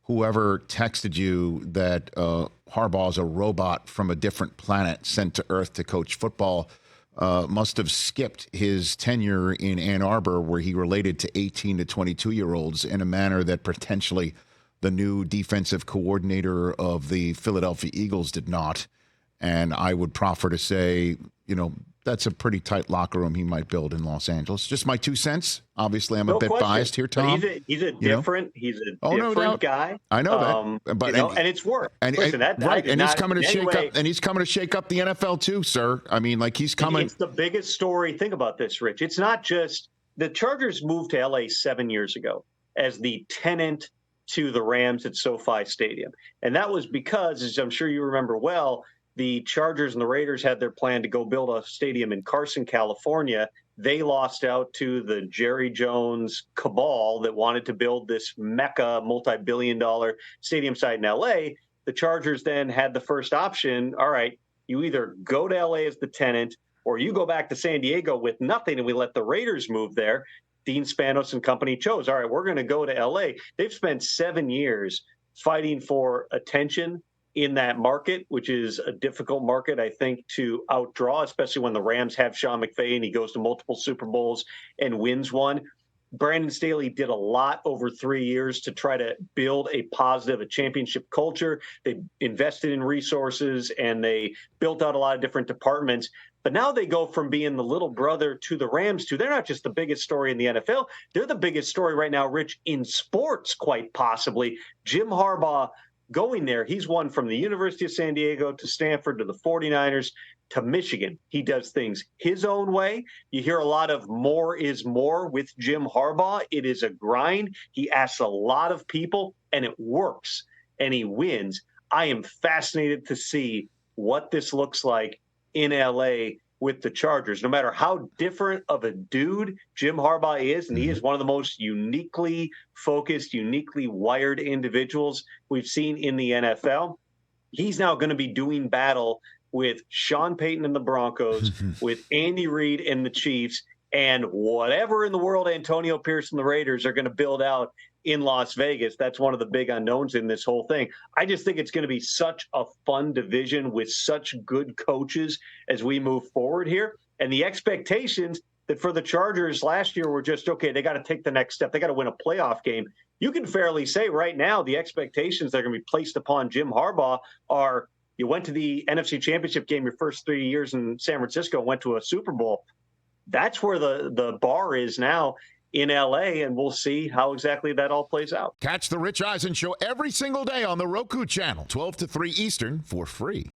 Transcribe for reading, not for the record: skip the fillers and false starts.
whoever texted you that Harbaugh is a robot from a different planet sent to Earth to coach football must have skipped his tenure in Ann Arbor, where he related to 18 to 22-year-olds in a manner that potentially the new defensive coordinator of the Philadelphia Eagles did not. And I would proffer to say, that's a pretty tight locker room he might build in Los Angeles. Just my 2 cents. Obviously, I'm a bit biased here, Tom. But he's a different no guy. I know that, but and it's worked. And he's coming to shake up. And he's coming to shake up the NFL too, sir. I mean, he's coming. It's the biggest story. Think about this, Rich. It's not just the Chargers moved to LA 7 years ago as the tenant to the Rams at SoFi Stadium, and that was because, as I'm sure you remember well, the Chargers and the Raiders had their plan to go build a stadium in Carson, California. They lost out to the Jerry Jones cabal that wanted to build this mecca multi-billion-dollar stadium site in L.A. The Chargers then had the first option. All right, you either go to L.A. as the tenant or you go back to San Diego with nothing and we let the Raiders move there. Dean Spanos and company chose, all right, we're going to go to L.A. They've spent 7 years fighting for attention in that market, which is a difficult market, I think, to outdraw, especially when the Rams have Sean McVay and he goes to multiple Super Bowls and wins one. Brandon Staley did a lot over 3 years to try to build a championship culture. They invested in resources and they built out a lot of different departments. But now they go from being the little brother to the Rams to they're not just the biggest story in the NFL. They're the biggest story right now, Rich, in sports, quite possibly. Jim Harbaugh going there, he's won from the University of San Diego to Stanford to the 49ers to Michigan. He does things his own way. You hear a lot of more is more with Jim Harbaugh. It is a grind. He asks a lot of people, and it works, and he wins. I am fascinated to see what this looks like in L.A. with the Chargers. No matter how different of a dude Jim Harbaugh is, and he is one of the most uniquely focused, uniquely wired individuals we've seen in the NFL, he's now going to be doing battle with Sean Payton and the Broncos, with Andy Reid and the Chiefs, and whatever in the world Antonio Pierce and the Raiders are going to build out in Las Vegas. That's one of the big unknowns in this whole thing. I just think it's going to be such a fun division with such good coaches as we move forward here. And the expectations that for the Chargers last year were just, okay, they got to take the next step. They got to win a playoff game. You can fairly say right now the expectations that are going to be placed upon Jim Harbaugh are, you went to the NFC Championship game your first 3 years in San Francisco, went to a Super Bowl. That's where the bar is now in L.A., and we'll see how exactly that all plays out. Catch the Rich Eisen Show every single day on the Roku channel, 12 to 3 Eastern, for free.